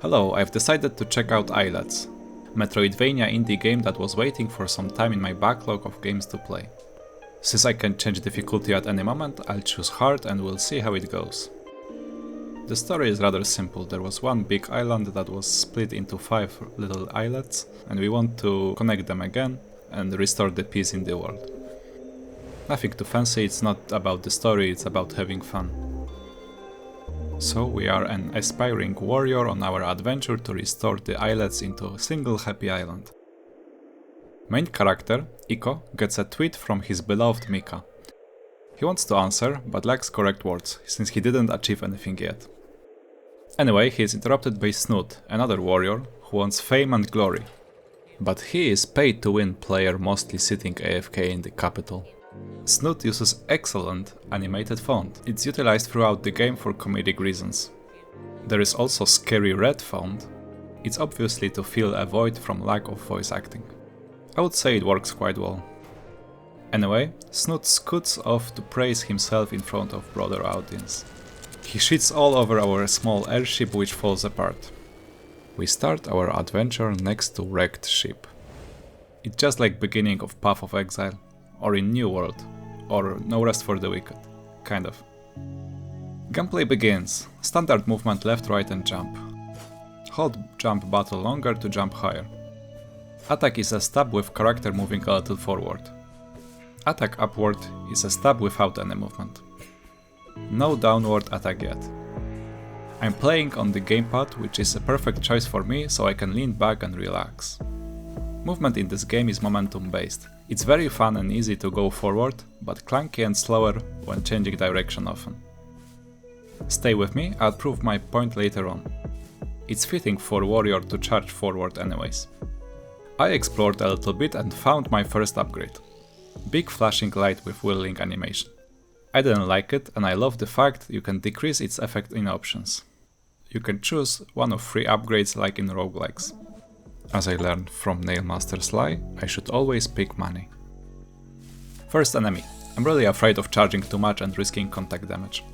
Hello, I've decided to check out Islets, Metroidvania indie game that was waiting for some time in my backlog of games to play. Since I can change difficulty at any moment, I'll choose hard and we'll see how it goes. The story is rather simple. There was one big island that was split into 5 little islets, and we want to connect them again and restore the peace in the world. Nothing too fancy, it's not about the story, it's about having fun. So we are an aspiring warrior on our adventure to restore the islets into a single happy island. Main character, Iko, gets a tweet from his beloved Mika. He wants to answer, but lacks correct words, since he didn't achieve anything yet. Anyway, he is interrupted by Snoot, another warrior, who wants fame and glory. But he is paid to win player mostly sitting AFK in the capital. Snoot uses excellent animated font. It's utilized throughout the game for comedic reasons. There is also scary red font. It's obviously to fill a void from lack of voice acting. I would say it works quite well. Anyway, Snoot scoots off to praise himself in front of broader audience. He shits all over our small airship which falls apart. We start our adventure next to wrecked ship. It's just like beginning of Path of Exile, or in New World, or No Rest for the Wicked, kind of. Gameplay begins. Standard movement left, right and jump. Hold jump button longer to jump higher. Attack is a stab with character moving a little forward. Attack upward is a stab without any movement. No downward attack yet. I'm playing on the gamepad, which is a perfect choice for me, so I can lean back and relax. Movement in this game is momentum based. It's very fun and easy to go forward, but clunky and slower when changing direction often. Stay with me, I'll prove my point later on. It's fitting for warrior to charge forward anyways. I explored a little bit and found my first upgrade. Big flashing light with whirling animation. I didn't like it, and I love the fact you can decrease its effect in options. You can choose one of 3 upgrades like in roguelikes. As I learned from Nailmaster Sly, I should always pick money. First enemy. I'm really afraid of charging too much and risking contact damage.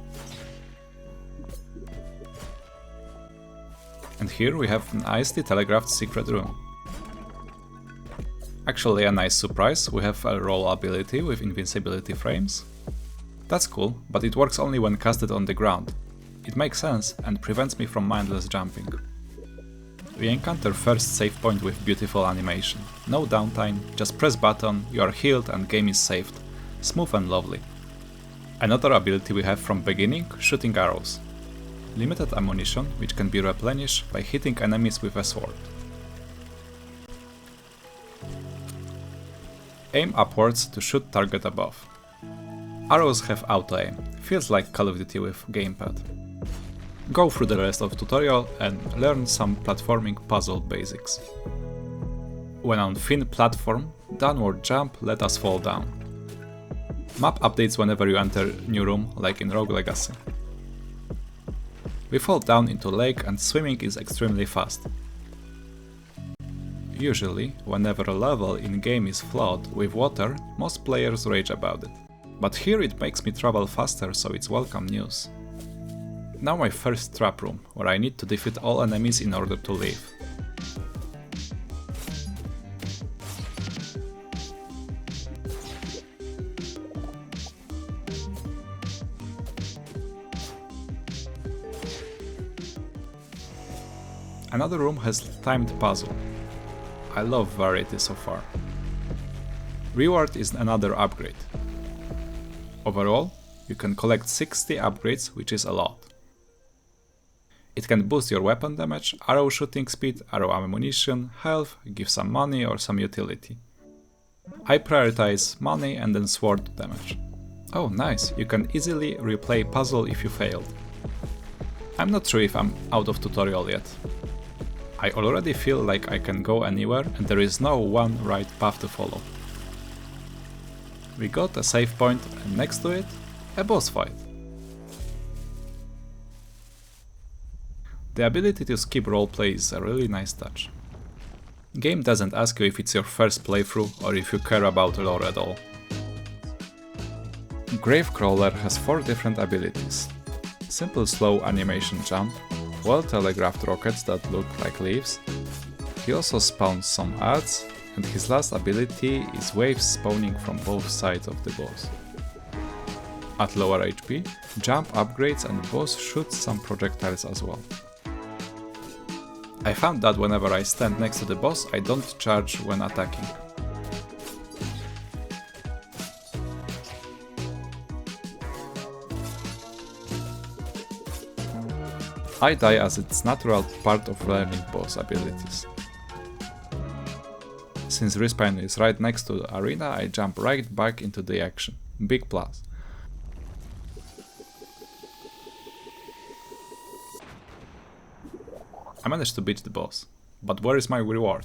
And here we have an nicely telegraphed secret room. Actually a nice surprise, we have a roll ability with invincibility frames. That's cool, but it works only when casted on the ground. It makes sense and prevents me from mindless jumping. We encounter first save point with beautiful animation. No downtime, just press button, you are healed and game is saved. Smooth and lovely. Another ability we have from beginning, shooting arrows. Limited ammunition, which can be replenished by hitting enemies with a sword. Aim upwards to shoot target above. Arrows have auto-aim, feels like Call of Duty with gamepad. Go through the rest of the tutorial and learn some platforming puzzle basics. When on thin platform, downward jump let us fall down. Map updates whenever you enter new room, like in Rogue Legacy. We fall down into lake and swimming is extremely fast. Usually, whenever a level in-game is flawed with water, most players rage about it. But here it makes me travel faster, so it's welcome news. Now my first trap room, where I need to defeat all enemies in order to live. Another room has timed puzzle. I love variety so far. Reward is another upgrade. Overall, you can collect 60 upgrades, which is a lot. It can boost your weapon damage, arrow shooting speed, arrow ammunition, health, give some money or some utility. I prioritize money and then sword damage. Oh nice, you can easily replay puzzle if you failed. I'm not sure if I'm out of tutorial yet. I already feel like I can go anywhere and there is no one right path to follow. We got a save point and next to it, a boss fight. The ability to skip roleplay is a really nice touch. Game doesn't ask you if it's your first playthrough or if you care about lore at all. Gravecrawler has 4 different abilities. Simple slow animation jump, well-telegraphed rockets that look like leaves. He also spawns some ads, and his last ability is waves spawning from both sides of the boss. At lower HP, jump upgrades and the boss shoots some projectiles as well. I found that whenever I stand next to the boss, I don't charge when attacking. I die as it's natural part of learning boss abilities. Since respawn is right next to the arena, I jump right back into the action. Big plus. I managed to beat the boss, but where is my reward?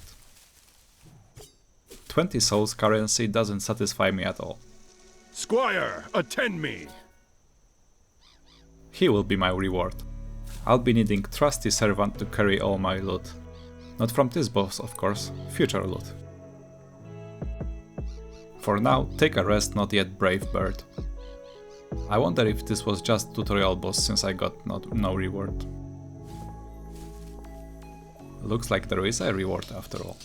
20 souls currency doesn't satisfy me at all. Squire, attend me! He will be my reward. I'll be needing trusty servant to carry all my loot. Not from this boss, of course, future loot. For now, take a rest, not yet brave bird. I wonder if this was just tutorial boss since I got no reward. Looks like there is a reward after all.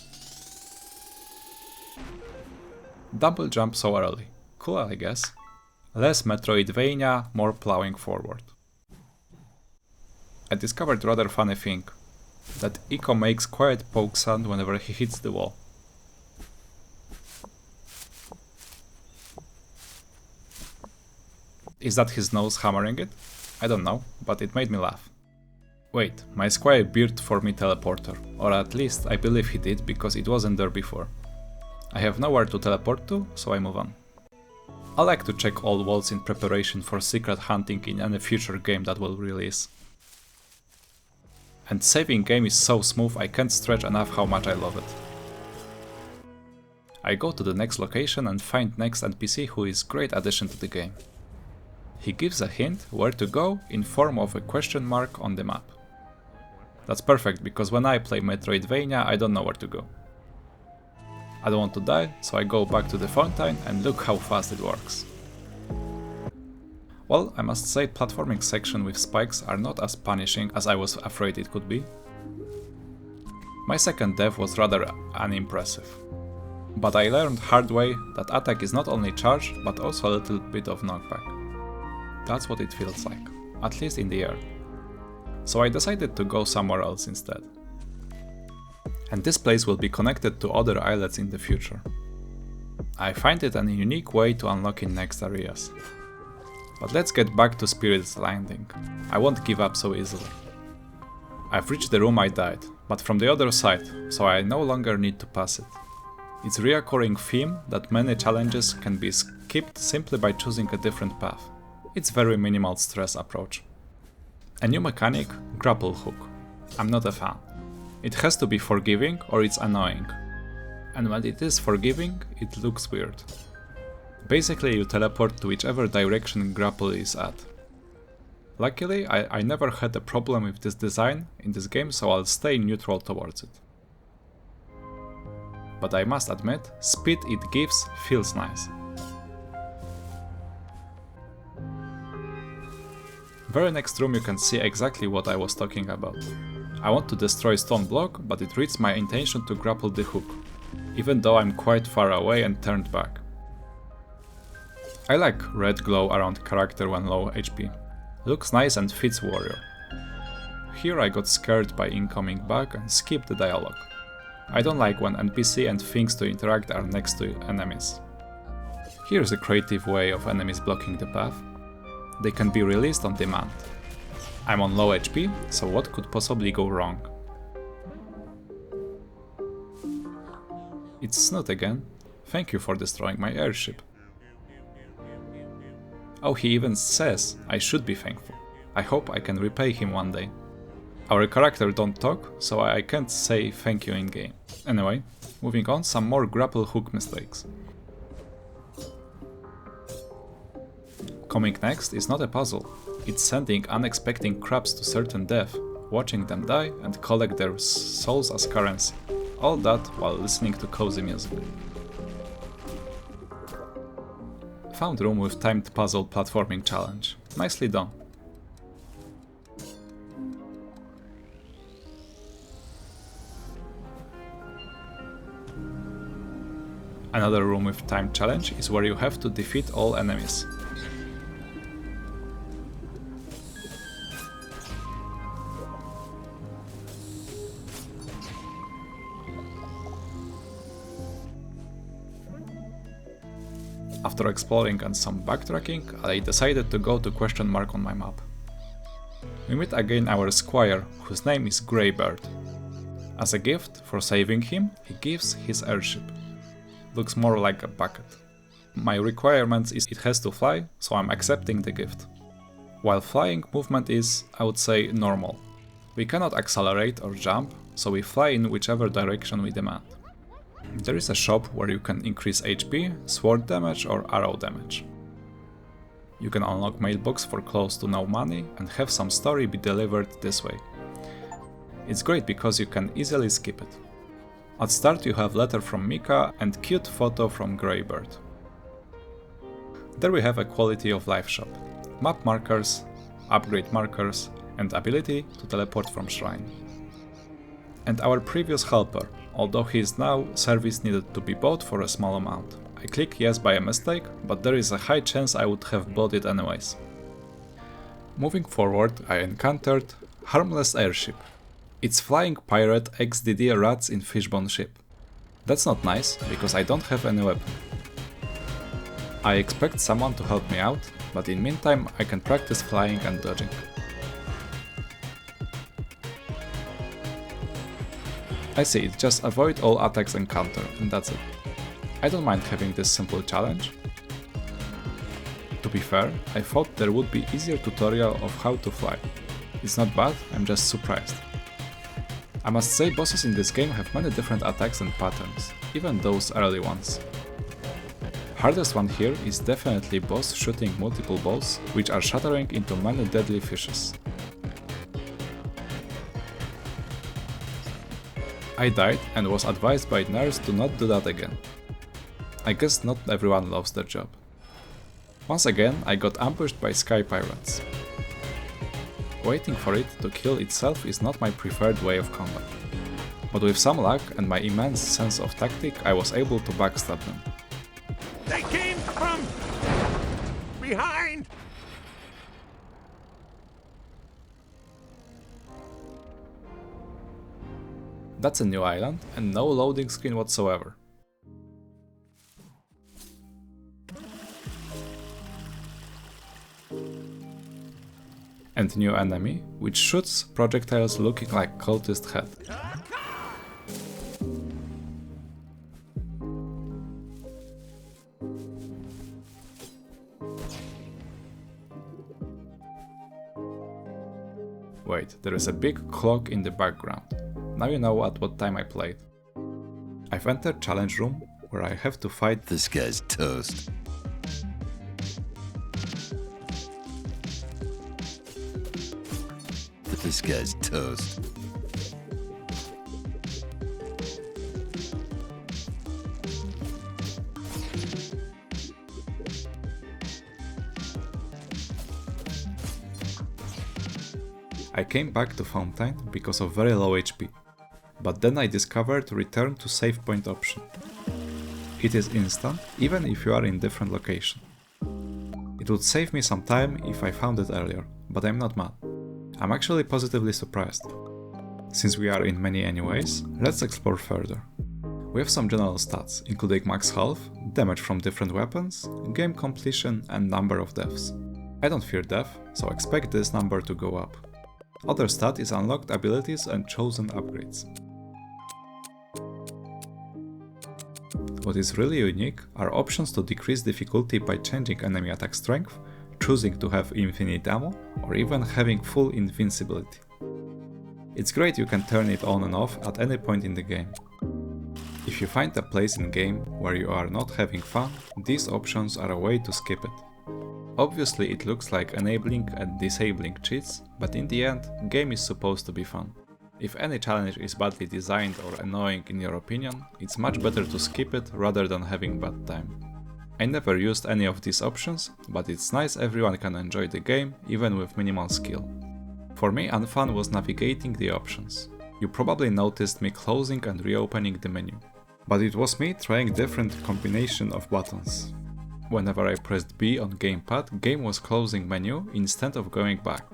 Double jump so early. Cool, I guess. Less Metroidvania, more plowing forward. I discovered rather funny thing. That Eco makes quiet poke sound whenever he hits the wall. Is that his nose hammering it? I don't know, but it made me laugh. Wait, my squire built for me teleporter, or at least I believe he did because it wasn't there before. I have nowhere to teleport to, so I move on. I like to check all walls in preparation for secret hunting in any future game that will release. And saving game is so smooth I can't stretch enough how much I love it. I go to the next location and find next NPC who is great addition to the game. He gives a hint where to go in form of a question mark on the map. That's perfect because when I play Metroidvania I don't know where to go. I don't want to die, so I go back to the fountain and look how fast it works. Well, I must say platforming section with spikes are not as punishing as I was afraid it could be. My second death was rather unimpressive. But I learned hard way that attack is not only charge, but also a little bit of knockback. That's what it feels like, at least in the air. So I decided to go somewhere else instead. And this place will be connected to other islets in the future. I find it a unique way to unlock in next areas. But let's get back to Spirit's Landing. I won't give up so easily. I've reached the room I died, but from the other side, so I no longer need to pass it. It's a recurring theme that many challenges can be skipped simply by choosing a different path. It's very minimal stress approach. A new mechanic, grapple hook. I'm not a fan. It has to be forgiving or it's annoying. And when it is forgiving, it looks weird. Basically you teleport to whichever direction grapple is at. Luckily, I never had a problem with this design in this game, so I'll stay neutral towards it. But I must admit, speed it gives feels nice. Very next room you can see exactly what I was talking about. I want to destroy stone block, but it reads my intention to grapple the hook, even though I'm quite far away and turned back. I like red glow around character when low HP. Looks nice and fits warrior. Here I got scared by incoming bug and skipped the dialogue. I don't like when NPC and things to interact are next to enemies. Here's a creative way of enemies blocking the path. They can be released on demand. I'm on low HP, so what could possibly go wrong? It's Snoot again. Thank you for destroying my airship. Oh, he even says I should be thankful. I hope I can repay him one day. Our character don't talk, so I can't say thank you in game. Anyway, moving on, some more grapple hook mistakes. Coming next is not a puzzle. It's sending unexpected crabs to certain death, watching them die and collect their souls as currency. All that while listening to cozy music. Found room with timed puzzle platforming challenge. Nicely done. Another room with time challenge is where you have to defeat all enemies. After exploring and some backtracking, I decided to go to question mark on my map. We meet again our squire, whose name is Greybird. As a gift for saving him, he gives his airship. Looks more like a bucket. My requirement is it has to fly, so I'm accepting the gift. While flying, movement is, I would say, normal. We cannot accelerate or jump, so we fly in whichever direction we demand. There is a shop where you can increase HP, sword damage or arrow damage. You can unlock mailbox for close to no money and have some story be delivered this way. It's great because you can easily skip it. At start you have letter from Mika and cute photo from Greybird. There we have a quality of life shop, map markers, upgrade markers and ability to teleport from shrine. And our previous helper, although he is now, service needed to be bought for a small amount. I click yes by a mistake, but there is a high chance I would have bought it anyways. Moving forward, I encountered Harmless Airship. It's flying pirate XDD rats in fishbone ship. That's not nice, because I don't have any weapon. I expect someone to help me out, but in meantime I can practice flying and dodging. I see, it's just avoid all attacks and counter, and that's it. I don't mind having this simple challenge. To be fair, I thought there would be easier tutorial of how to fly. It's not bad, I'm just surprised. I must say bosses in this game have many different attacks and patterns, even those early ones. Hardest one here is definitely boss shooting multiple balls, which are shattering into many deadly fishes. I died and was advised by nurse to not do that again. I guess not everyone loves their job. Once again I got ambushed by sky pirates. Waiting for it to kill itself is not my preferred way of combat. But with some luck and my immense sense of tactic I was able to backstab them. They came from behind! That's a new island and no loading screen whatsoever. And new enemy, which shoots projectiles looking like cultist head. Wait, there is a big clock in the background. Now you know at what time I played. I've entered challenge room, where I have to fight This guy's toast. This guy's toast. I came back to Fountain because of very low HP, but then I discovered return to save point option. It is instant, even if you are in different location. It would save me some time if I found it earlier, but I'm not mad. I'm actually positively surprised. Since we are in many anyways, let's explore further. We have some general stats, including max health, damage from different weapons, game completion and number of deaths. I don't fear death, so expect this number to go up. Other stat is unlocked abilities and chosen upgrades. What is really unique are options to decrease difficulty by changing enemy attack strength, choosing to have infinite ammo, or even having full invincibility. It's great you can turn it on and off at any point in the game. If you find a place in game where you are not having fun, these options are a way to skip it. Obviously it looks like enabling and disabling cheats, but in the end, game is supposed to be fun. If any challenge is badly designed or annoying in your opinion, it's much better to skip it rather than having bad time. I never used any of these options, but it's nice everyone can enjoy the game even with minimal skill. For me, unfun was navigating the options. You probably noticed me closing and reopening the menu. But it was me trying different combination of buttons. Whenever I pressed B on gamepad, game was closing menu instead of going back.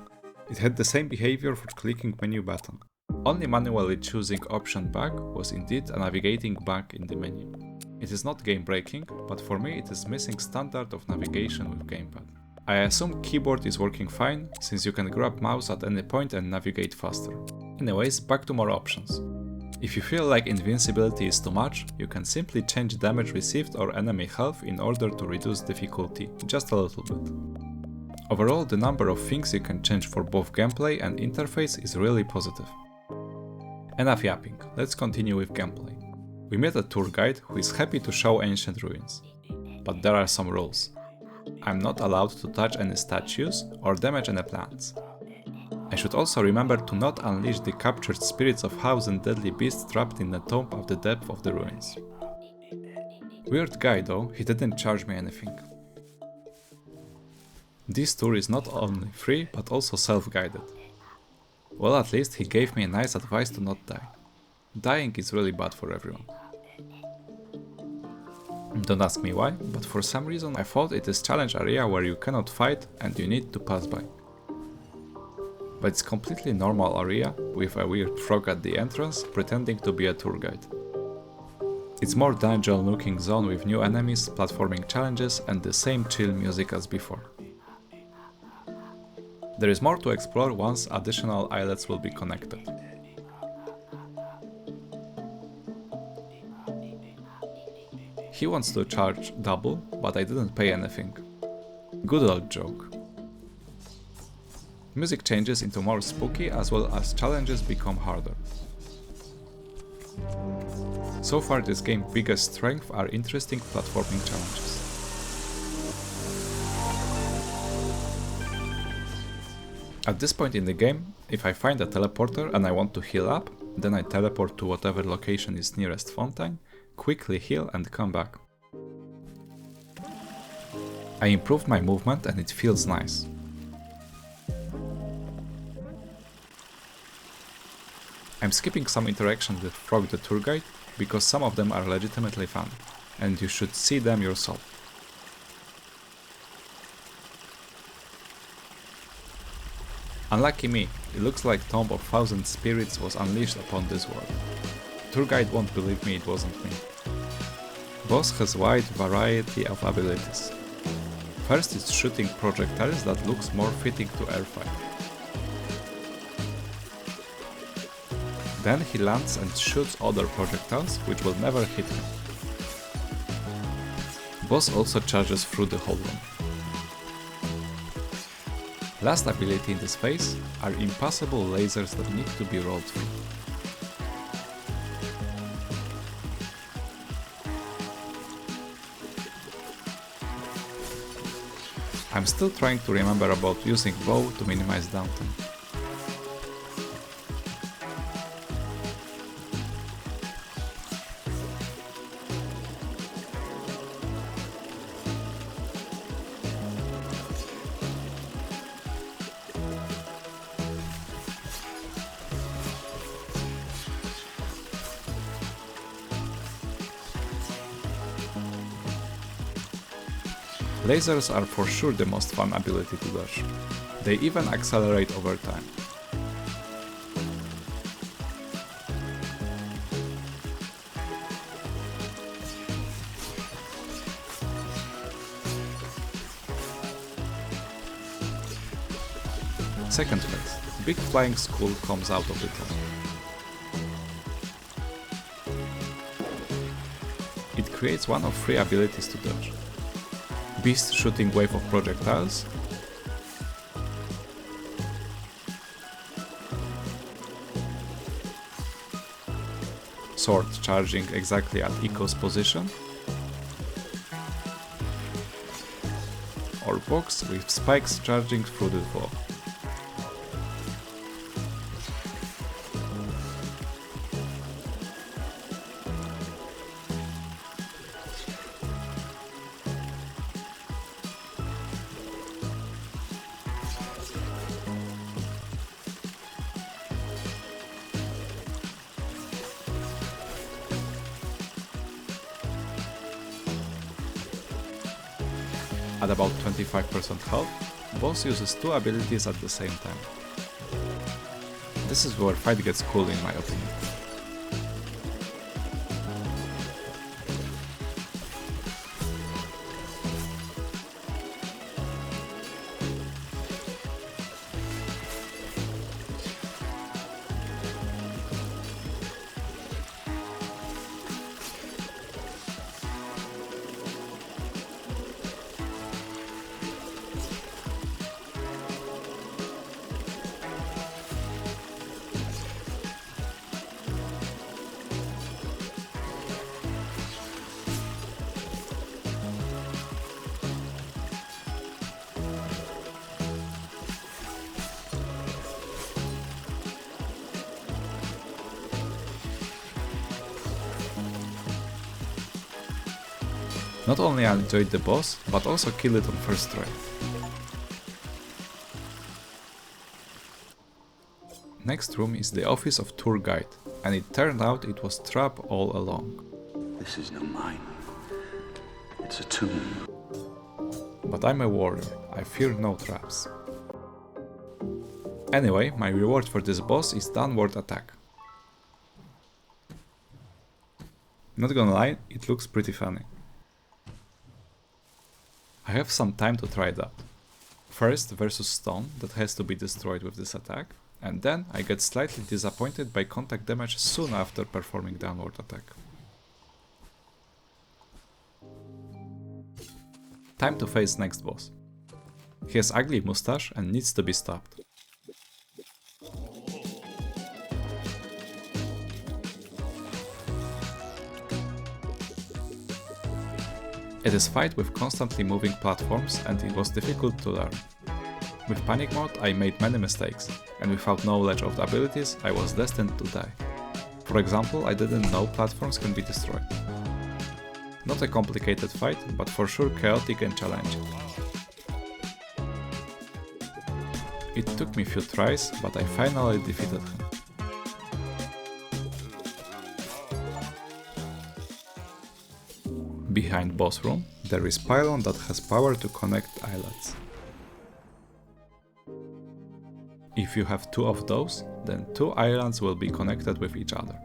It had the same behavior for clicking menu button. Only manually choosing option back was indeed a navigating back in the menu. It is not game breaking, but for me it is missing standard of navigation with gamepad. I assume keyboard is working fine, since you can grab mouse at any point and navigate faster. Anyways, back to more options. If you feel like invincibility is too much, you can simply change damage received or enemy health in order to reduce difficulty, just a little bit. Overall, the number of things you can change for both gameplay and interface is really positive. Enough yapping, let's continue with gameplay. We met a tour guide who is happy to show ancient ruins. But there are some rules. I'm not allowed to touch any statues or damage any plants. I should also remember to not unleash the captured spirits of house and deadly beasts trapped in the tomb at the depth of the ruins. Weird guy though, he didn't charge me anything. This tour is not only free but also self-guided. Well, at least he gave me a nice advice to not die. Dying is really bad for everyone. Don't ask me why, but for some reason I thought it is challenge area where you cannot fight and you need to pass by. But it's completely normal area with a weird frog at the entrance pretending to be a tour guide. It's more dungeon looking zone with new enemies, platforming challenges and the same chill music as before. There is more to explore once additional islets will be connected. He wants to charge double, but I didn't pay anything. Good old joke. Music changes into more spooky as well as challenges become harder. So far this game's biggest strength are interesting platforming challenges. At this point in the game, if I find a teleporter and I want to heal up, then I teleport to whatever location is nearest fountain, quickly heal and come back. I improved my movement and it feels nice. I'm skipping some interaction with Frog the tour guide because some of them are legitimately fun, and you should see them yourself. Unlucky me, it looks like Tomb of Thousand Spirits was unleashed upon this world. Tour guide won't believe me it wasn't me. Boss has wide variety of abilities. First is shooting projectiles that looks more fitting to airfight. Then he lands and shoots other projectiles which will never hit him. Boss also charges through the whole room. Last ability in this phase are impassable lasers that need to be rolled through. I'm still trying to remember about using bow to minimize downtime. Lasers are for sure the most fun ability to dodge. They even accelerate over time. Second phase. Big flying skull comes out of the tunnel. It creates one of 3 abilities to dodge. Beast shooting wave of projectiles, sword charging exactly at Eco's position, or box with spikes charging through the wall. At about 25% health, boss uses 2 abilities at the same time. This is where fight gets cool in my opinion. Not only I enjoyed the boss, but also killed it on first try. Next room is the office of tour guide, and it turned out it was trap all along. This is no mine. It's a tomb. But I'm a warrior, I fear no traps. Anyway, my reward for this boss is downward attack. Not gonna lie, it looks pretty funny. I have some time to try that. First versus stone that has to be destroyed with this attack, and then I get slightly disappointed by contact damage soon after performing downward attack. Time to face next boss. He has ugly mustache and needs to be stopped. It is fight with constantly moving platforms and it was difficult to learn. With panic mode I made many mistakes, and without knowledge of the abilities I was destined to die. For example, I didn't know platforms can be destroyed. Not a complicated fight, but for sure chaotic and challenging. It took me a few tries, but I finally defeated him. Behind boss room, there is pylon that has power to connect islets. If you have 2 of those, then 2 islands will be connected with each other.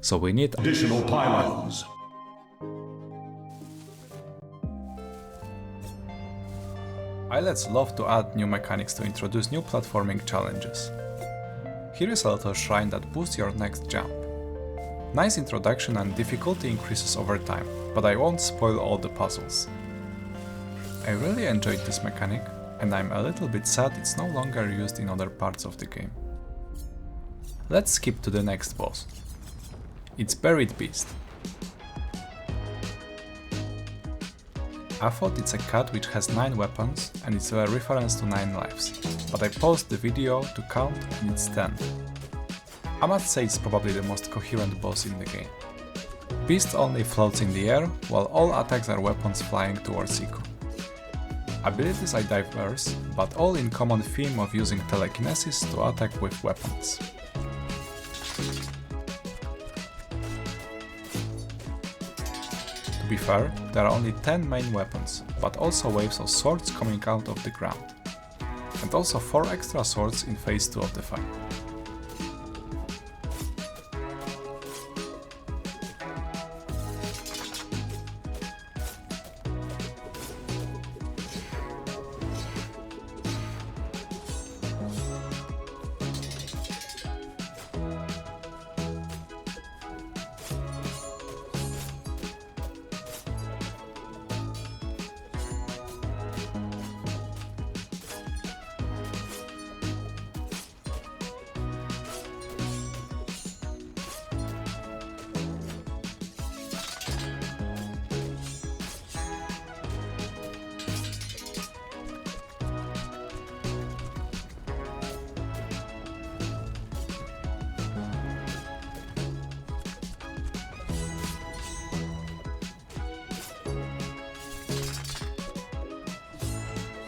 So we need additional pylons. Islets love to add new mechanics to introduce new platforming challenges. Here is a little shrine that boosts your next jump. Nice introduction and difficulty increases over time, but I won't spoil all the puzzles. I really enjoyed this mechanic, and I'm a little bit sad it's no longer used in other parts of the game. Let's skip to the next boss. It's Buried Beast. I thought it's a cat which has 9 weapons and it's a reference to 9 lives, but I paused the video to count and it's 10. I must say it's probably the most coherent boss in the game. Beast only floats in the air, while all attacks are weapons flying towards Iku. Abilities are diverse, but all in common theme of using telekinesis to attack with weapons. To be fair, there are only 10 main weapons, but also waves of swords coming out of the ground. And also 4 extra swords in phase 2 of the fight.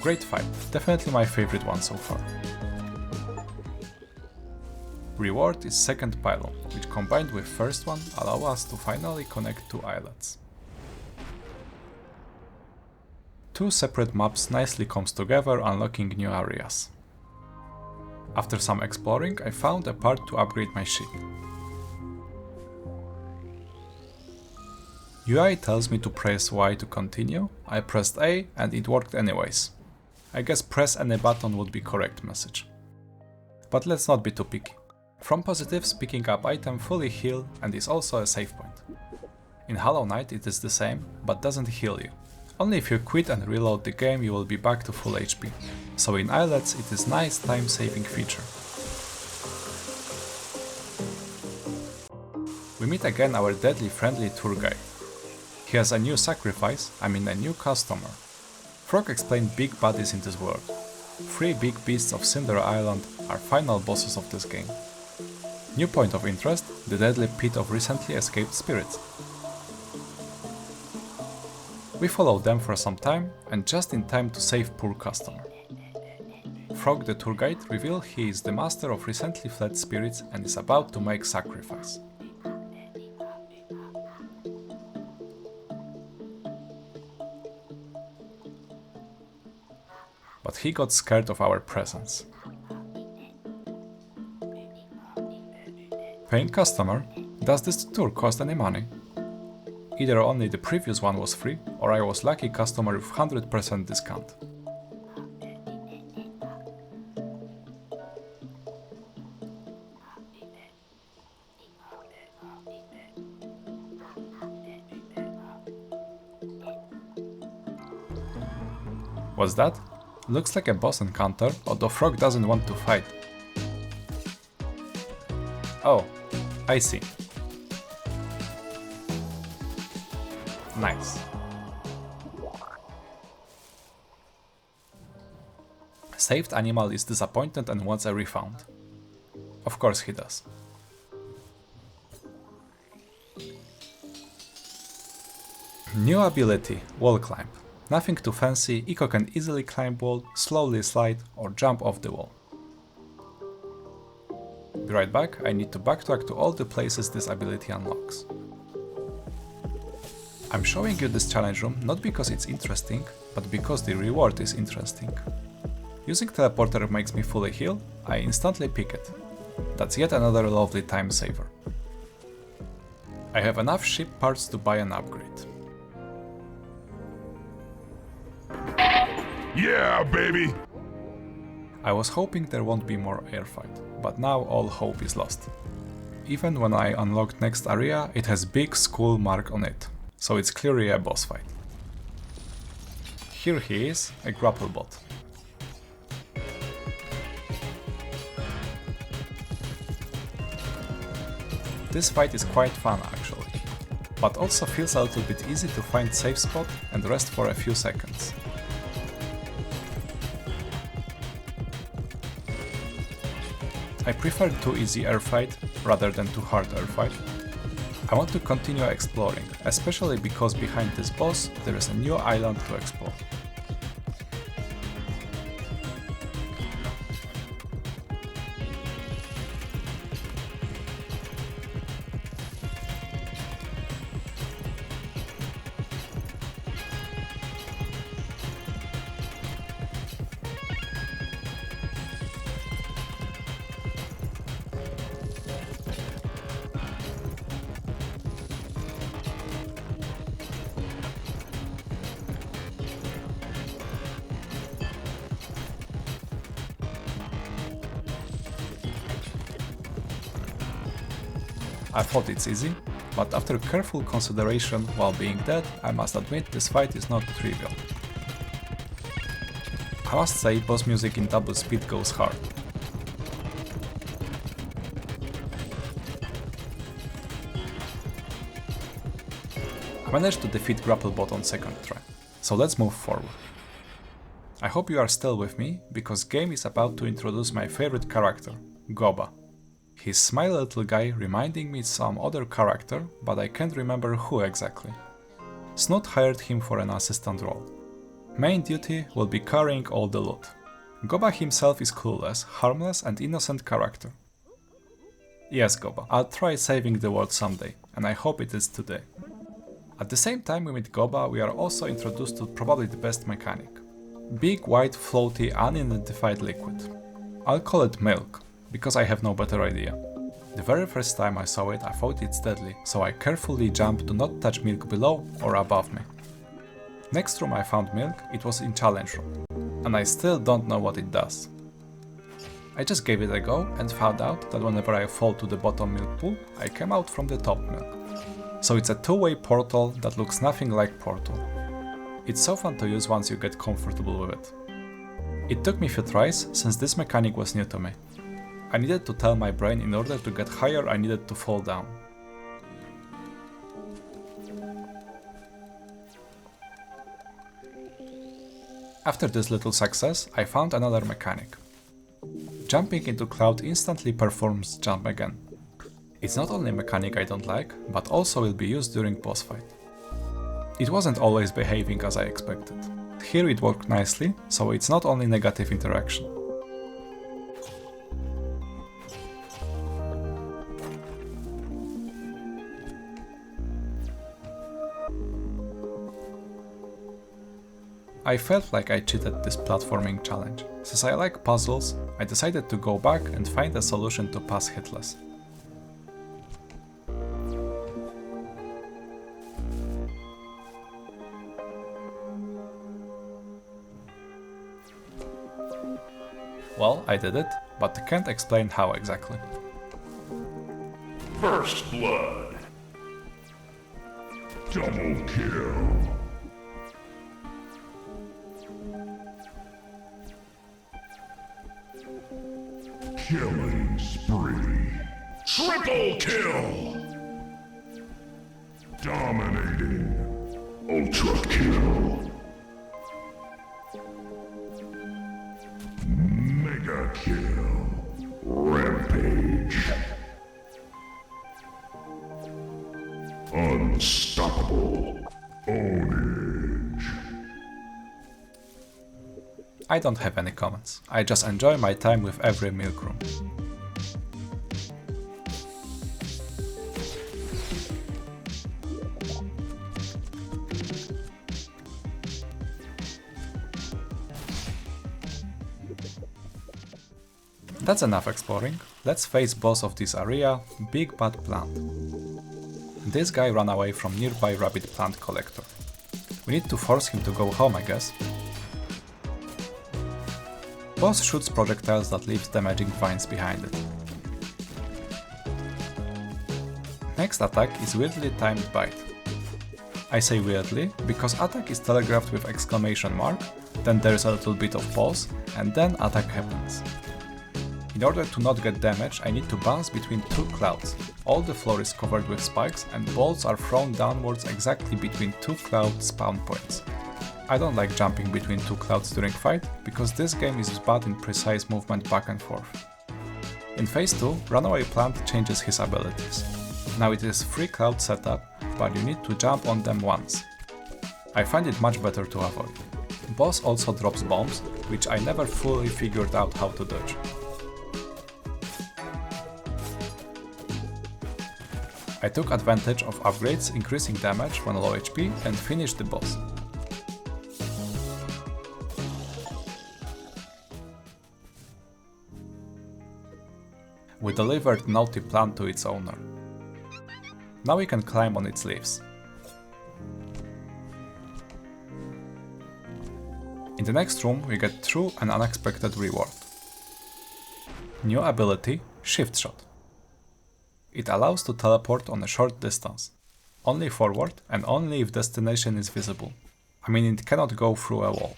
Great fight, definitely my favorite one so far. Reward is second pylon, which combined with first one allow us to finally connect 2 islets. two separate maps nicely comes together, unlocking new areas. After some exploring, I found a part to upgrade my ship. UI tells me to press Y to continue, I pressed A and it worked anyways. I guess press any button would be correct message. But let's not be too picky. From positives, picking up item fully heal and is also a save point. In Hollow Knight it is the same, but doesn't heal you. Only if you quit and reload the game you will be back to full HP. So in Islets it is nice time saving feature. We meet again our deadly friendly tour guide. He has a new sacrifice, I mean a new customer. Frog explained big bodies in this world. 3 big beasts of Cinder Island are final bosses of this game. New point of interest, the deadly pit of recently escaped spirits. We follow them for some time and just in time to save poor customer. Frog the tour guide reveals he is the master of recently fled spirits and is about to make sacrifice. But he got scared of our presence. Paying customer, does this tour cost any money? Either only the previous one was free, or I was lucky customer with 100% discount. What's that? Looks like a boss encounter, although Frog doesn't want to fight. Oh, I see. Nice. Saved animal is disappointed and wants a refund. Of course he does. New ability, wall climb. Nothing too fancy, Eco can easily climb wall, slowly slide or jump off the wall. Be right back, I need to backtrack to all the places this ability unlocks. I'm showing you this challenge room not because it's interesting, but because the reward is interesting. Using teleporter makes me fully heal, I instantly pick it. That's yet another lovely time saver. I have enough ship parts to buy an upgrade. Yeah, baby! I was hoping there won't be more airfight, but now all hope is lost. Even when I unlocked next area, it has big skull mark on it, so it's clearly a boss fight. Here he is, a grapple bot. This fight is quite fun actually, but also feels a little bit easy to find safe spot and rest for a few seconds. I prefer too easy airfight rather than too hard airfight. I want to continue exploring, especially because behind this boss there is a new island to explore. I thought it's easy, but after careful consideration while being dead, I must admit this fight is not trivial. I must say boss music in double speed goes hard. I managed to defeat Grapplebot on second try, so let's move forward. I hope you are still with me, because game is about to introduce my favorite character, Goba. He's smiley little guy reminding me some other character, but I can't remember who exactly. Snoot hired him for an assistant role. Main duty will be carrying all the loot. Goba himself is clueless, harmless and innocent character. Yes, Goba, I'll try saving the world someday, and I hope it is today. At the same time we meet Goba, we are also introduced to probably the best mechanic. Big, white, floaty, unidentified liquid. I'll call it milk, because I have no better idea. The very first time I saw it, I thought it's deadly, so I carefully jumped to not touch milk below or above me. Next room I found milk, it was in challenge room, and I still don't know what it does. I just gave it a go and found out that whenever I fall to the bottom milk pool, I come out from the top milk. So it's a two-way portal that looks nothing like Portal. It's so fun to use once you get comfortable with it. It took me a few tries since this mechanic was new to me. I needed to tell my brain in order to get higher I needed to fall down. After this little success, I found another mechanic. Jumping into cloud instantly performs jump again. It's not only a mechanic I don't like, but also will be used during boss fight. It wasn't always behaving as I expected. Here it worked nicely, so it's not only negative interaction. I felt like I cheated this platforming challenge. Since I like puzzles, I decided to go back and find a solution to pass hitless. Well, I did it, but can't explain how exactly. First blood. Double kill. Killing spree. Triple kill. Dominating. Ultra kill. Mega kill. Rampage. Unstoppable. Ownage. I don't have any comments. I just enjoy my time with every milk room. That's enough exploring. Let's face boss of this area, Big Bad Plant. This guy ran away from nearby rabbit plant collector. We need to force him to go home, I guess. Boss shoots projectiles that leaves damaging vines behind it. Next attack is weirdly timed bite. I say weirdly because attack is telegraphed with exclamation mark, then there's a little bit of pause, and then attack happens. In order to not get damaged, I need to bounce between two clouds. All the floor is covered with spikes and bolts are thrown downwards exactly between two cloud spawn points. I don't like jumping between two clouds during fight, because this game is bad in precise movement back and forth. In phase 2, Runaway Plant changes his abilities. Now it is 3 cloud setup, but you need to jump on them once. I find it much better to avoid. Boss also drops bombs, which I never fully figured out how to dodge. I took advantage of upgrades increasing damage when low HP and finished the boss. We delivered Naughty Plant to its owner. Now we can climb on its leaves. In the next room we get true and unexpected reward. New ability, Shift Shot. It allows to teleport on a short distance, only forward and only if destination is visible. I mean, it cannot go through a wall.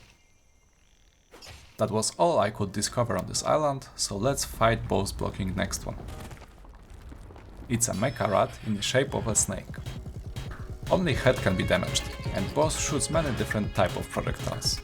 That was all I could discover on this island, so let's fight boss blocking next one. It's a mecha rat in the shape of a snake. Only head can be damaged, and boss shoots many different type of projectiles.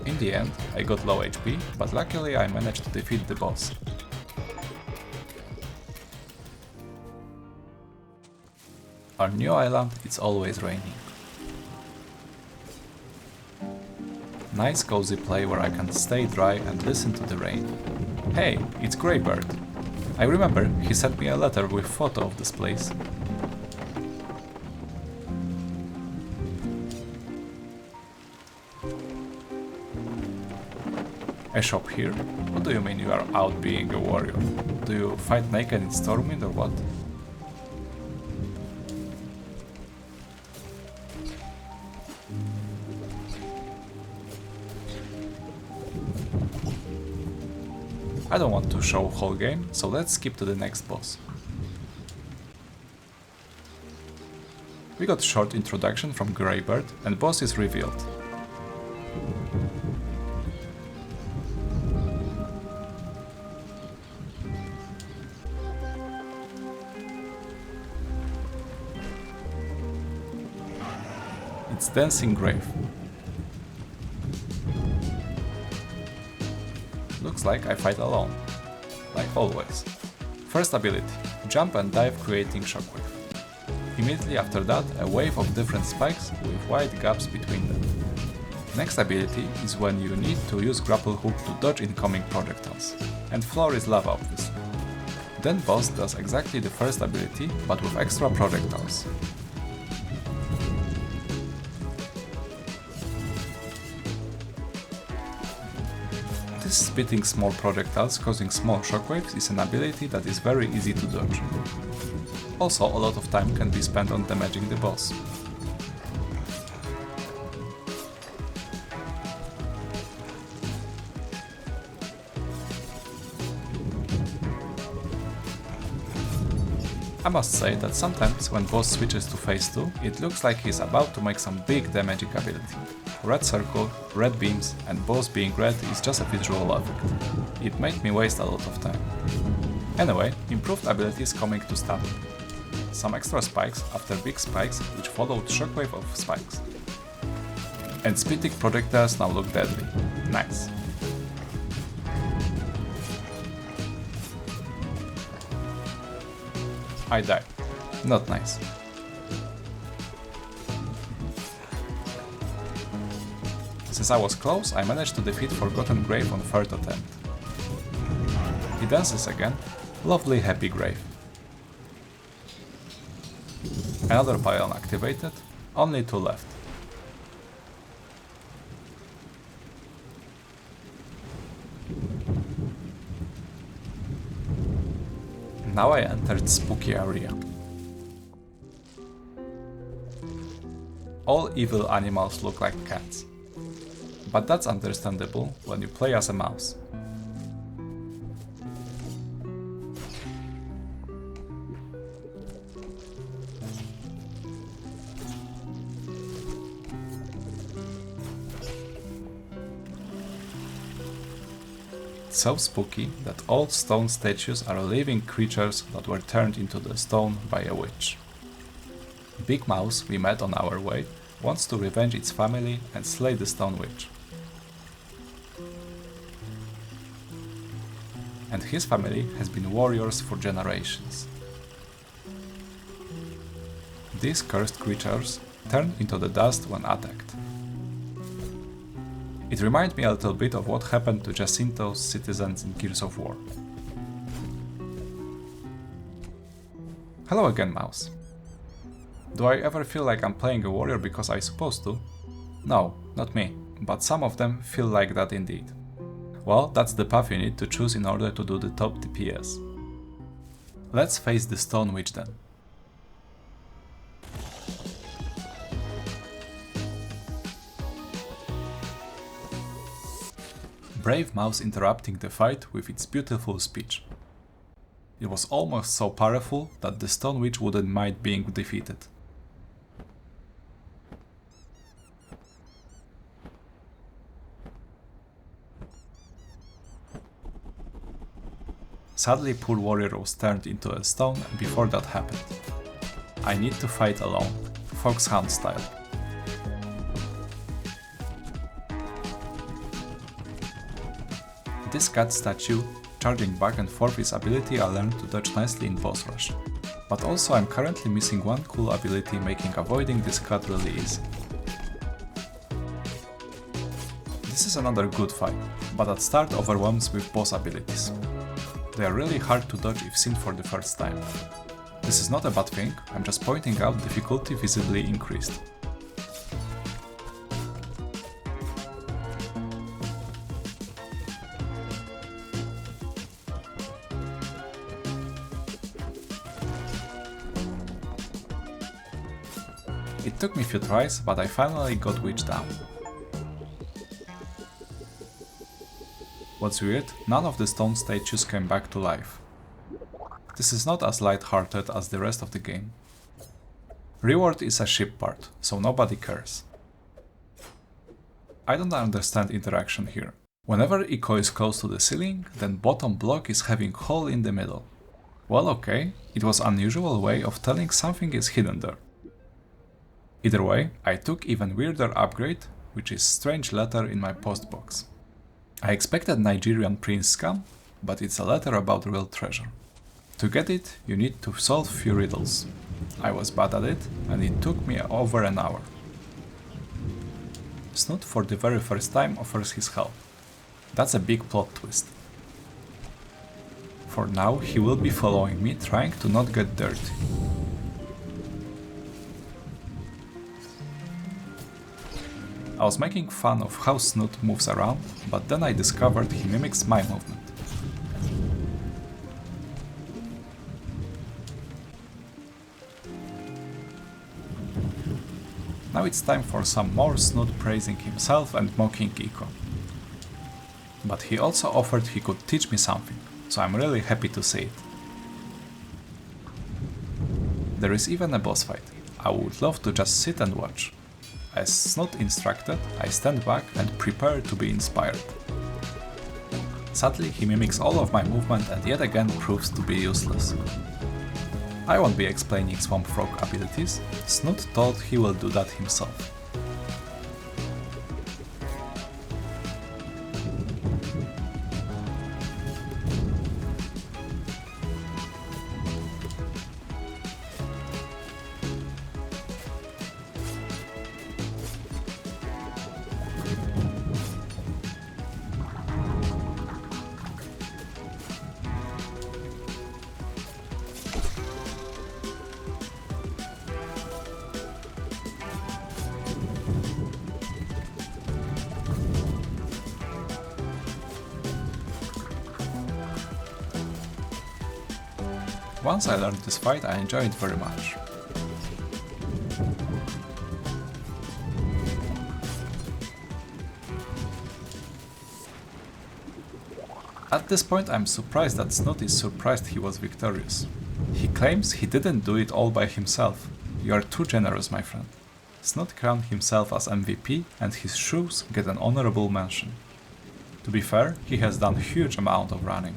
In the end, I got low HP, but luckily I managed to defeat the boss. On New Island, it's always raining. Nice cozy play where I can stay dry and listen to the rain. Hey, it's Greybird. I remember he sent me a letter with photo of this place. A shop here? What do you mean you are out being a warrior? Do you fight naked in Stormwind or what? I don't want to show whole game, so let's skip to the next boss. We got short introduction from Greybird and boss is revealed. It's Dancing Grave. Looks like I fight alone, like always. First ability, jump and dive creating shockwave. Immediately after that, a wave of different spikes with wide gaps between them. Next ability is when you need to use grapple hook to dodge incoming projectiles, and floor is lava obviously. Then boss does exactly the first ability, but with extra projectiles. This spitting small projectiles causing small shockwaves is an ability that is very easy to dodge. Also, a lot of time can be spent on damaging the boss. I must say that sometimes when boss switches to phase 2, it looks like he's about to make some big damaging ability. Red circle, red beams, and boss being red is just a visual effect. It made me waste a lot of time. Anyway, improved abilities coming to stun. Some extra spikes after big spikes which followed shockwave of spikes. And spitting projectiles now look deadly. Nice. I died. Not nice. Since I was close, I managed to defeat Forgotten Grave on third attempt. He dances again. Lovely happy grave. Another pylon activated. Only 2 left. Now I entered spooky area. All evil animals look like cats. But that's understandable when you play as a mouse. So spooky that all stone statues are living creatures that were turned into the stone by a witch. Big Mouse we met on our way wants to revenge its family and slay the stone witch. And his family has been warriors for generations. These cursed creatures turned into the dust when attacked. It reminded me a little bit of what happened to Jacinto's citizens in Gears of War. Hello again, Mouse. Do I ever feel like I'm playing a warrior because I'm supposed to? No, not me, but some of them feel like that indeed. Well, that's the path you need to choose in order to do the top DPS. Let's face the Stone Witch then. Brave Mouse interrupting the fight with its beautiful speech. It was almost so powerful that the Stone Witch wouldn't mind being defeated. Sadly, poor warrior was turned into a stone before that happened. I need to fight alone, Foxhound style. This cat statue, charging back and forth is ability I learned to dodge nicely in boss rush. But also I'm currently missing one cool ability making avoiding this cat really easy. This is another good fight, but at start overwhelms with boss abilities. They are really hard to dodge if seen for the first time. This is not a bad thing, I'm just pointing out difficulty visibly increased. It took me a few tries, but I finally got Witch down. What's weird, none of the stone statues came back to life. This is not as light-hearted as the rest of the game. Reward is a ship part, so nobody cares. I don't understand interaction here. Whenever Echo is close to the ceiling, then bottom block is having hole in the middle. Well, okay, it was unusual way of telling something is hidden there. Either way, I took even weirder upgrade, which is strange letter in my post box. I expected Nigerian prince scam, but it's a letter about real treasure. To get it, you need to solve few riddles. I was bad at it, and it took me over an hour. Snoot for the very first time offers his help. That's a big plot twist. For now, he will be following me, trying to not get dirty. I was making fun of how Snoot moves around, but then I discovered he mimics my movement. Now it's time for some more Snoot praising himself and mocking Echo. But he also offered he could teach me something, so I'm really happy to see it. There is even a boss fight. I would love to just sit and watch. As Snoot instructed, I stand back and prepare to be inspired. Sadly, he mimics all of my movement and yet again proves to be useless. I won't be explaining Swamp Frog abilities, Snoot thought he will do that himself. Once I learned this fight, I enjoyed it very much. At this point I'm surprised that Snoot is surprised he was victorious. He claims he didn't do it all by himself. You are too generous, my friend. Snoot crowned himself as MVP and his shoes get an honorable mention. To be fair, he has done huge amount of running.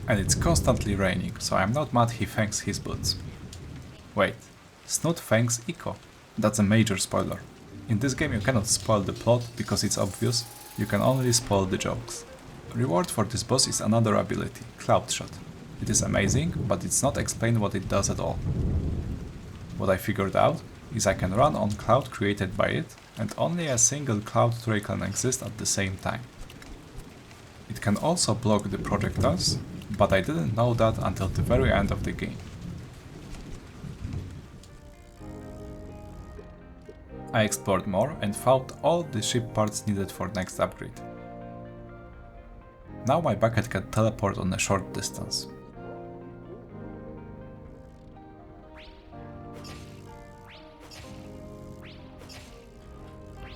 And it's constantly raining, so I'm not mad he thanks his boots. Wait, Snoot thanks Echo. That's a major spoiler. In this game you cannot spoil the plot because it's obvious, you can only spoil the jokes. Reward for this boss is another ability, Cloud Shot. It is amazing, but it's not explained what it does at all. What I figured out is I can run on cloud created by it, and only a single cloud tray can exist at the same time. It can also block the projectiles, but I didn't know that until the very end of the game. I explored more and found all the ship parts needed for next upgrade. Now my bucket can teleport on a short distance.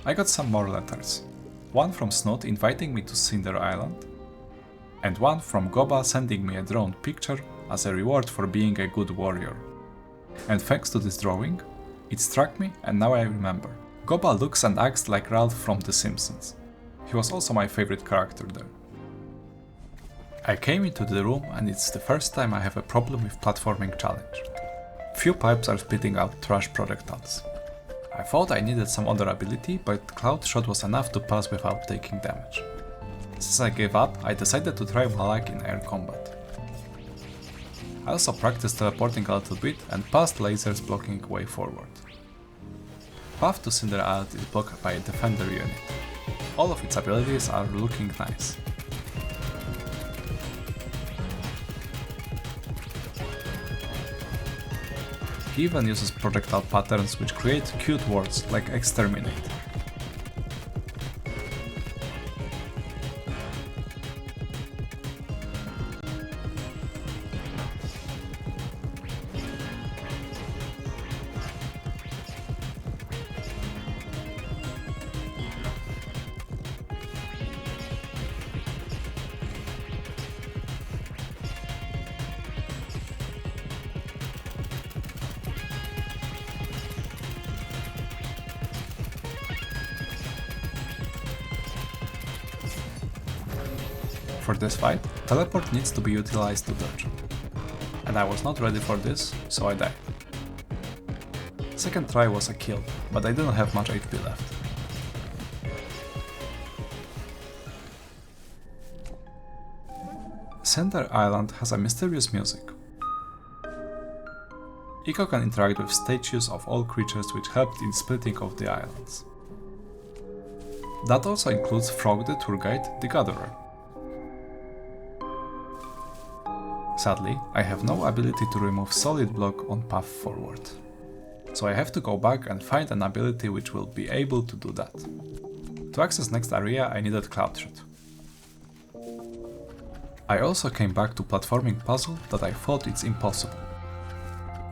I got some more letters. One from Snoot inviting me to Cinder Island, and one from Goba sending me a drawn picture as a reward for being a good warrior. And thanks to this drawing, it struck me and now I remember. Goba looks and acts like Ralph from The Simpsons. He was also my favorite character there. I came into the room and it's the first time I have a problem with platforming challenge. Few pipes are spitting out trash projectiles. I thought I needed some other ability, but Cloud Shot was enough to pass without taking damage. Since I gave up, I decided to try my luck in air combat. I also practiced teleporting a little bit and passed lasers blocking way forward. Path to Cinder Island is blocked by a defender unit. All of its abilities are looking nice. He even uses projectile patterns which create cute words like exterminate. For this fight, teleport needs to be utilized to dodge. And I was not ready for this, so I died. Second try was a kill, but I didn't have much HP left. Cinder Island has a mysterious music. Echo can interact with statues of all creatures which helped in splitting of the islands. That also includes Frog the tour guide, the Gatherer. Sadly, I have no ability to remove solid block on path forward. So I have to go back and find an ability which will be able to do that. To access next area I needed Cloud Shot. I also came back to platforming puzzle that I thought it's impossible.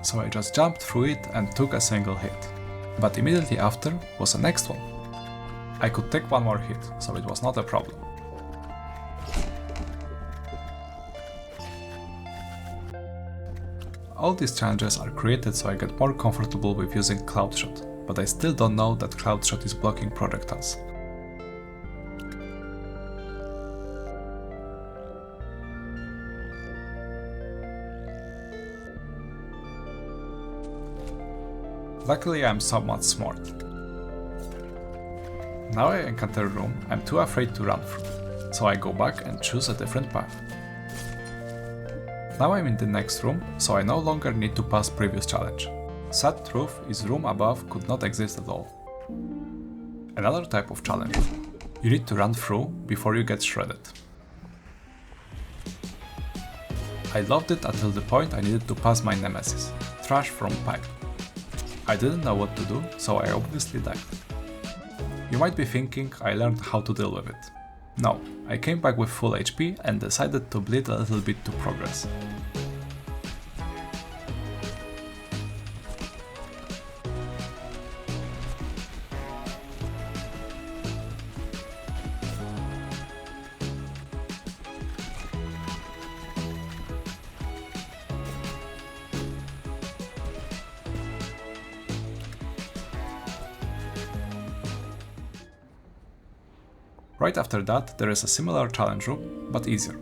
So I just jumped through it and took a single hit. But immediately after was the next one. I could take one more hit, so it was not a problem. All these challenges are created so I get more comfortable with using Cloud Shot, but I still don't know that Cloud Shot is blocking projectiles. Luckily I am somewhat smart. Now I encounter a room I'm too afraid to run through, so I go back and choose a different path. Now I'm in the next room, so I no longer need to pass previous challenge. Sad truth is room above could not exist at all. Another type of challenge. You need to run through before you get shredded. I loved it until the point I needed to pass my nemesis, Trash from Pipe. I didn't know what to do, so I obviously died. You might be thinking I learned how to deal with it. No, I came back with full HP and decided to bleed a little bit to progress. Right after that, there is a similar challenge room, but easier.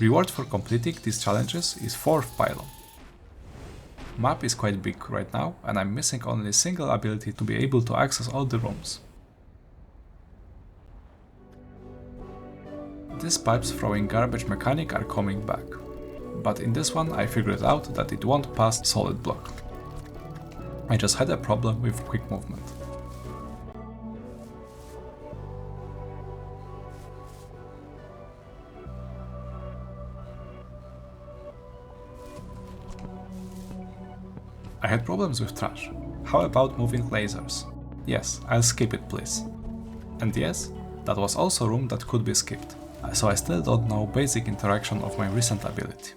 Reward for completing these challenges is 4th pylon. Map is quite big right now and I'm missing only a single ability to be able to access all the rooms. These pipes throwing garbage mechanic are coming back, but in this one I figured out that it won't pass solid block. I just had a problem with quick movement. I had problems with trash. How about moving lasers? Yes, I'll skip it please. And yes, that was also a room that could be skipped, so I still don't know basic interaction of my recent ability.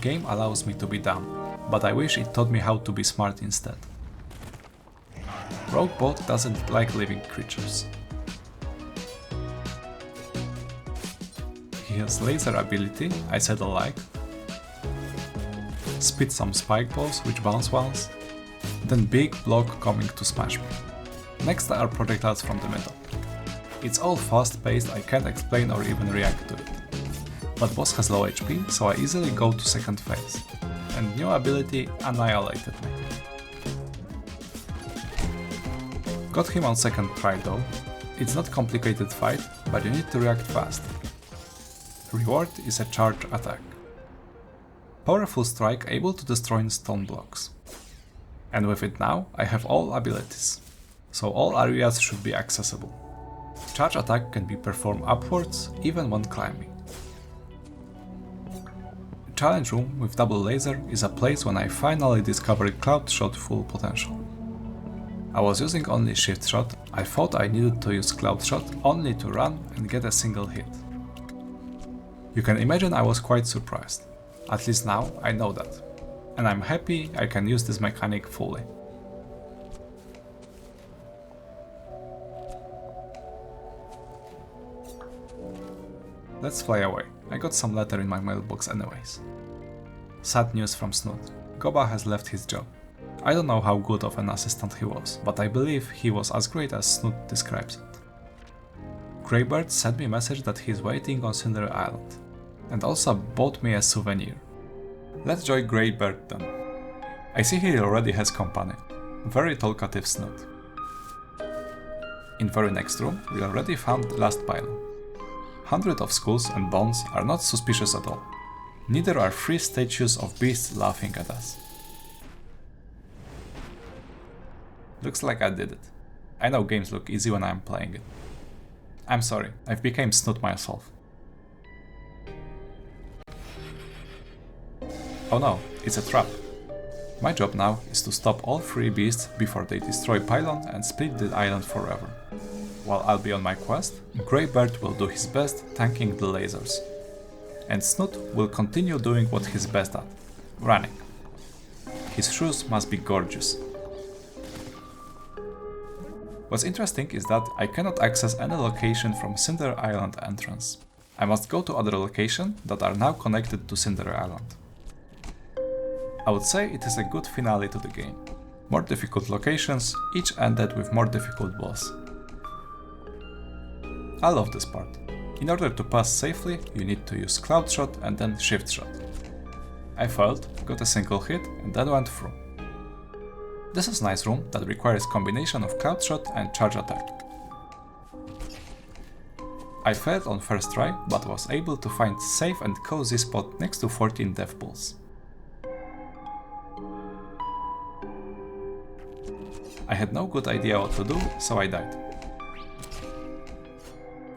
Game allows me to be dumb, but I wish it taught me how to be smart instead. Rogue Bot doesn't like living creatures. He has laser ability, I said I like. Spit some spike balls which bounce once. Then big block coming to smash me. Next are projectiles from the middle. It's all fast paced, I can't explain or even react to it. But boss has low HP, so I easily go to second phase. And new ability annihilated me. Got him on second try though. It's not complicated fight, but you need to react fast. Reward is a charge attack. Powerful strike able to destroy stone blocks. And with it now, I have all abilities. So all areas should be accessible. Charge attack can be performed upwards, even when climbing. Challenge room with double laser is a place when I finally discovered Cloud Shot full potential. I was using only Shift Shot, I thought I needed to use Cloud Shot only to run and get a single hit. You can imagine I was quite surprised. At least now I know that. And I'm happy I can use this mechanic fully. Let's fly away. I got some letter in my mailbox anyways. Sad news from Snoot. Goba has left his job. I don't know how good of an assistant he was, but I believe he was as great as Snoot describes it. Greybird sent me a message that he's waiting on Cinder Island, and also bought me a souvenir. Let's join Greybird then. I see he already has company. Very talkative Snoot. In very next room, we already found the last pylon. Hundreds of skulls and bones are not suspicious at all. Neither are 3 statues of beasts laughing at us. Looks like I did it. I know games look easy when I'm playing it. I'm sorry, I've become Snoot myself. Oh no, it's a trap. My job now is to stop all 3 beasts before they destroy pylon and split the island forever. While I'll be on my quest, Greybird will do his best tanking the lasers. And Snoot will continue doing what he's best at, running. His shoes must be gorgeous. What's interesting is that I cannot access any location from Cinder Island entrance. I must go to other locations that are now connected to Cinder Island. I would say it is a good finale to the game. More difficult locations, each ended with more difficult boss. I love this part. In order to pass safely, you need to use Cloud Shot and then Shift Shot. I failed, got a single hit and then went through. This is a nice room that requires combination of Cloud Shot and Charge Attack. I failed on first try, but was able to find safe and cozy spot next to 14 death pools. I had no good idea what to do, so I died.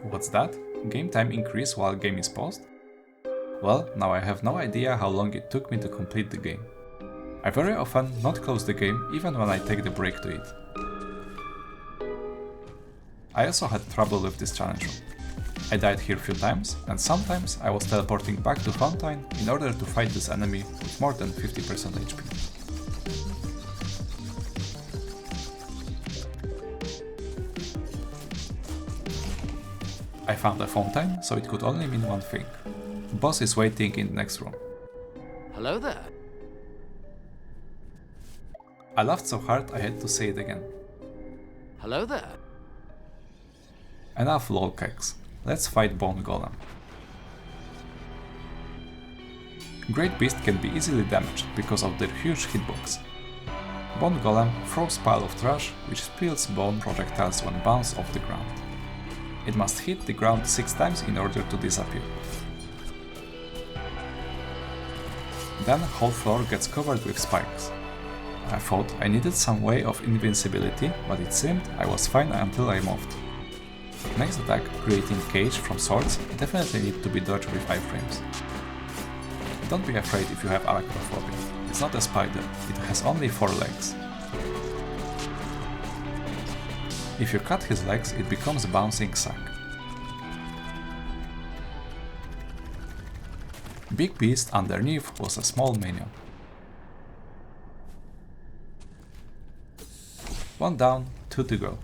What's that? Game time increase while game is paused? Well, now I have no idea how long it took me to complete the game. I very often not close the game even when I take the break to eat. I also had trouble with this challenge room. I died here a few times, and sometimes I was teleporting back to Fountain in order to fight this enemy with more than 50% HP. I found a fountain, so it could only mean one thing. Boss is waiting in the next room. Hello there. I laughed so hard I had to say it again. Hello there. Enough lol cakes. Let's fight Bone Golem. Great Beast can be easily damaged because of their huge hitbox. Bone Golem throws pile of trash which spills bone projectiles when bounced off the ground. It must hit the ground 6 times in order to disappear. Then whole floor gets covered with spikes. I thought I needed some way of invincibility, but it seemed I was fine until I moved. Next attack, creating cage from swords, definitely need to be dodged with iframes. Don't be afraid if you have arachnophobia. It's not a spider, it has only 4 legs. If you cut his legs, it becomes a bouncing sack. Big Beast underneath was a small minion. One down, 2 to go.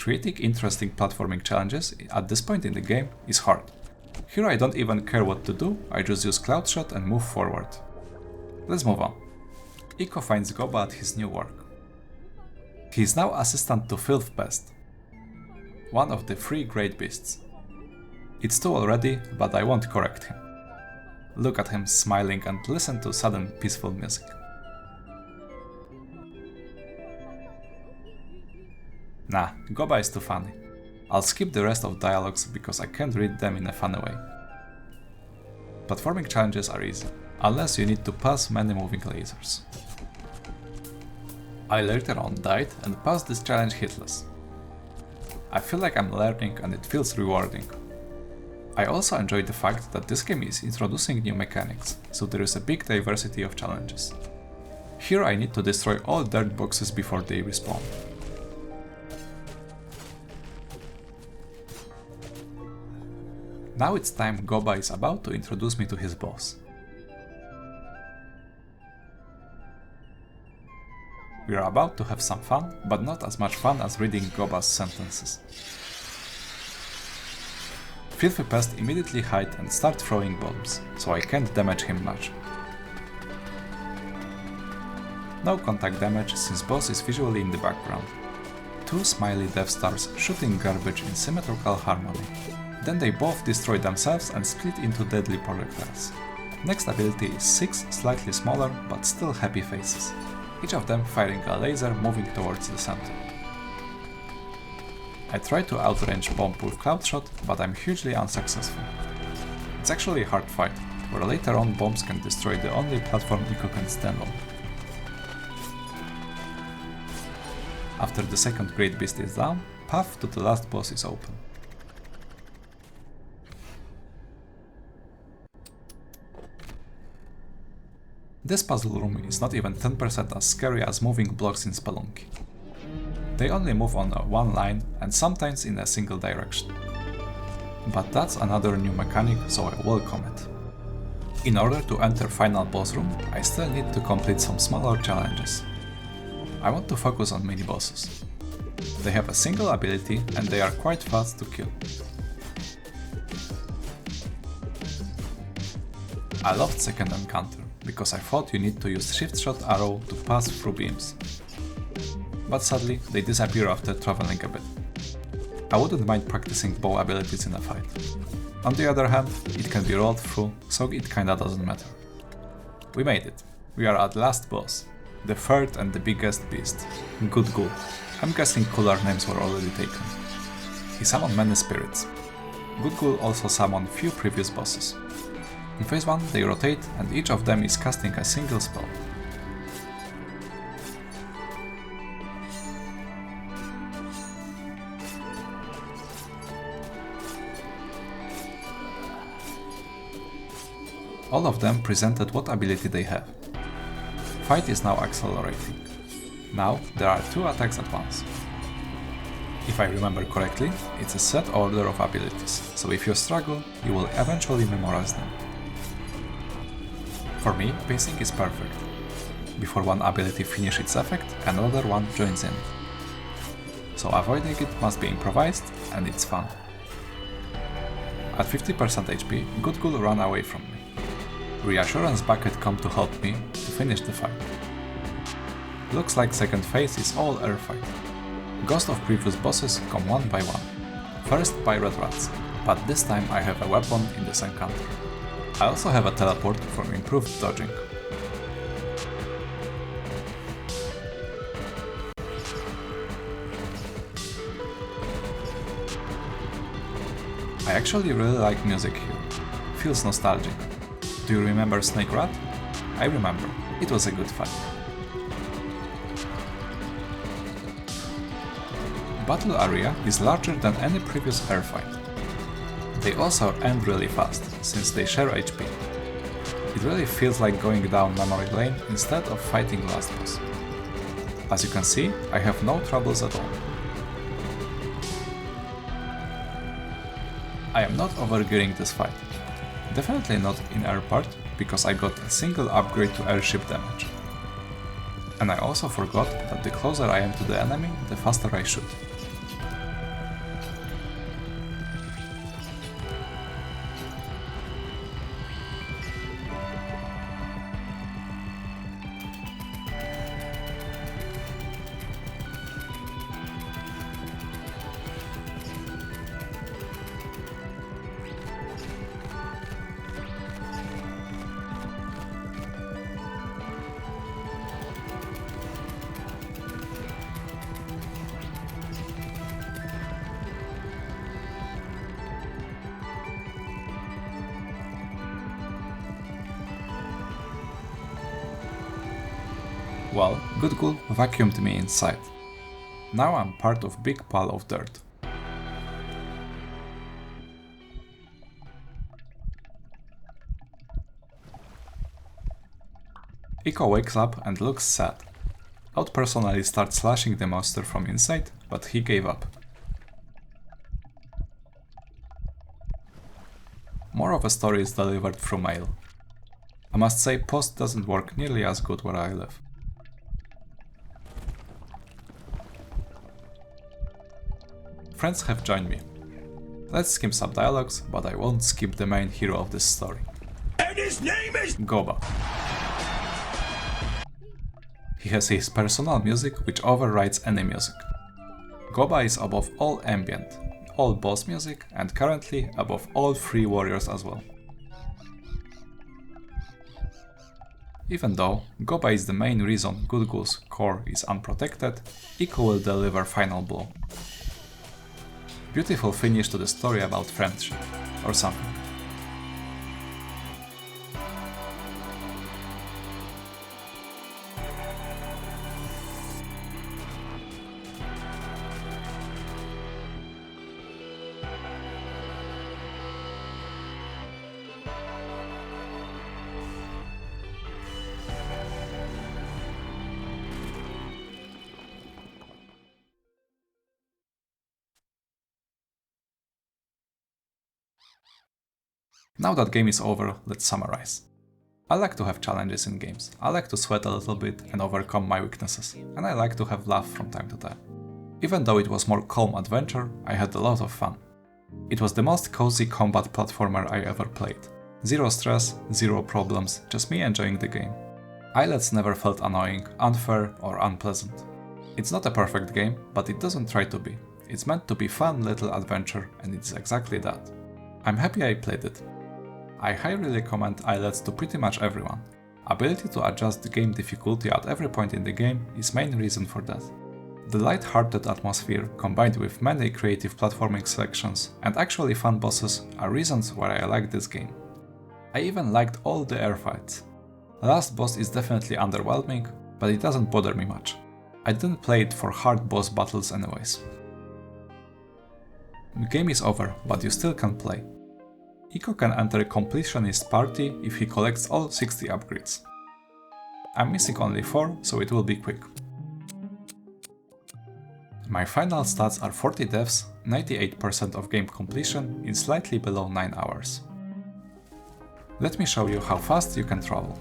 creating interesting platforming challenges at this point in the game is hard. Here I don't even care what to do, I just use Cloud Shot and move forward. Let's move on. Iko finds Goba at his new work. He is now assistant to Filth Pest, one of the 3 great beasts. It's 2 already, but I won't correct him. Look at him smiling and listen to sudden peaceful music. Nah, Goba is too funny. I'll skip the rest of dialogues because I can't read them in a funny way. Platforming challenges are easy, unless you need to pass many moving lasers. I later on died and passed this challenge hitless. I feel like I'm learning and it feels rewarding. I also enjoy the fact that this game is introducing new mechanics, so there is a big diversity of challenges. Here I need to destroy all dirt boxes before they respawn. Now it's time Goba is about to introduce me to his boss. We are about to have some fun, but not as much fun as reading Goba's sentences. Filthy Pest immediately hide and start throwing bombs, so I can't damage him much. No contact damage since boss is visually in the background. 2 smiley Death Stars shooting garbage in symmetrical harmony. Then they both destroy themselves and split into deadly projectiles. Next ability is 6 slightly smaller but still happy faces, each of them firing a laser moving towards the center. I try to outrange bomb with Cloud Shot, but I'm hugely unsuccessful. It's actually a hard fight, where later on bombs can destroy the only platform Iko can stand on. After the second Great Beast is down, path to the last boss is open. This puzzle room is not even 10% as scary as moving blocks in Spelunky. They only move on one line and sometimes in a single direction. But that's another new mechanic, so I welcome it. In order to enter final boss room, I still need to complete some smaller challenges. I want to focus on mini bosses. They have a single ability and they are quite fast to kill. I loved second encounter, because I thought you need to use shift shot arrow to pass through beams. But sadly, they disappear after traveling a bit. I wouldn't mind practicing bow abilities in a fight. On the other hand, it can be rolled through, so it kinda doesn't matter. We made it. We are at last boss. The third and the biggest beast. Good Ghoul. I'm guessing cooler names were already taken. He summoned many spirits. Good Ghoul also summoned few previous bosses. In phase 1 they rotate and each of them is casting a single spell. All of them presented what ability they have. Fight is now accelerating. Now there are 2 attacks at once. If I remember correctly, it's a set order of abilities, so if you struggle, you will eventually memorize them. For me, pacing is perfect. Before one ability finishes its effect, another one joins in. So avoiding it must be improvised, and it's fun. At 50% HP, Good Ghoul ran away from me. Reassurance Bucket come to help me to finish the fight. Looks like second phase is all air fight. Ghosts of previous bosses come one by one. First Pirate Rats, but this time I have a weapon in this encounter. I also have a teleport for improved dodging. I actually really like music here. Feels nostalgic. Do you remember Snake Rat? I remember. It was a good fight. Battle area is larger than any previous air fight. They also end really fast, since they share HP. It really feels like going down memory lane instead of fighting last boss. As you can see, I have no troubles at all. I am not overgearing this fight. Definitely not in air part, because I got a single upgrade to airship damage. And I also forgot that the closer I am to the enemy, the faster I shoot. Well, Good Ghoul vacuumed me inside. Now I'm part of big pile of dirt. Eco wakes up and looks sad. Out personally starts slashing the monster from inside, but he gave up. More of a story is delivered through mail. I must say post doesn't work nearly as good where I live. Friends have joined me. Let's skim some dialogues, but I won't skip the main hero of this story. And his name is Goba. He has his personal music which overrides any music. Goba is above all ambient, all boss music, and currently above all free warriors as well. Even though Goba is the main reason Good Ghoul's core is unprotected, Eco will deliver final blow. Beautiful finish to the story about friendship, or something. Now that game is over, let's summarize. I like to have challenges in games, I like to sweat a little bit and overcome my weaknesses, and I like to have laugh from time to time. Even though it was more calm adventure, I had a lot of fun. It was the most cozy combat platformer I ever played. Zero stress, zero problems, just me enjoying the game. Islets never felt annoying, unfair or unpleasant. It's not a perfect game, but it doesn't try to be. It's meant to be fun little adventure, and it's exactly that. I'm happy I played it. I highly recommend Islets to pretty much everyone. Ability to adjust the game difficulty at every point in the game is main reason for that. The light-hearted atmosphere, combined with many creative platforming selections and actually fun bosses, are reasons why I like this game. I even liked all the air fights. Last boss is definitely underwhelming, but it doesn't bother me much. I didn't play it for hard boss battles anyways. The game is over, but you still can play. Eco can enter a completionist party if he collects all 60 upgrades. I'm missing only 4, so it will be quick. My final stats are 40 deaths, 98% of game completion in slightly below 9 hours. Let me show you how fast you can travel.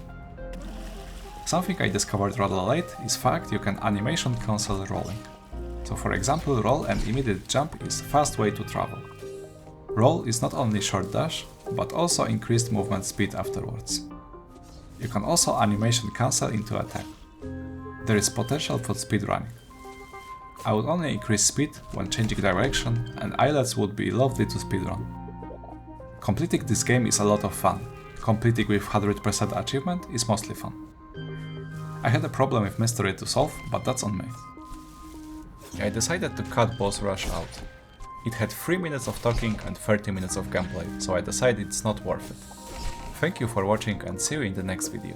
Something I discovered rather late is fact you can animation cancel rolling. So for example, roll and immediate jump is fast way to travel. Roll is not only short dash, but also increased movement speed afterwards. You can also animation cancel into attack. There is potential for speedrunning. I would only increase speed when changing direction, and Islets would be lovely to speedrun. Completing this game is a lot of fun. Completing with 100% achievement is mostly fun. I had a problem with mystery to solve, but that's on me. I decided to cut boss rush out. It had 3 minutes of talking and 30 minutes of gameplay, so I decided it's not worth it. Thank you for watching and see you in the next video.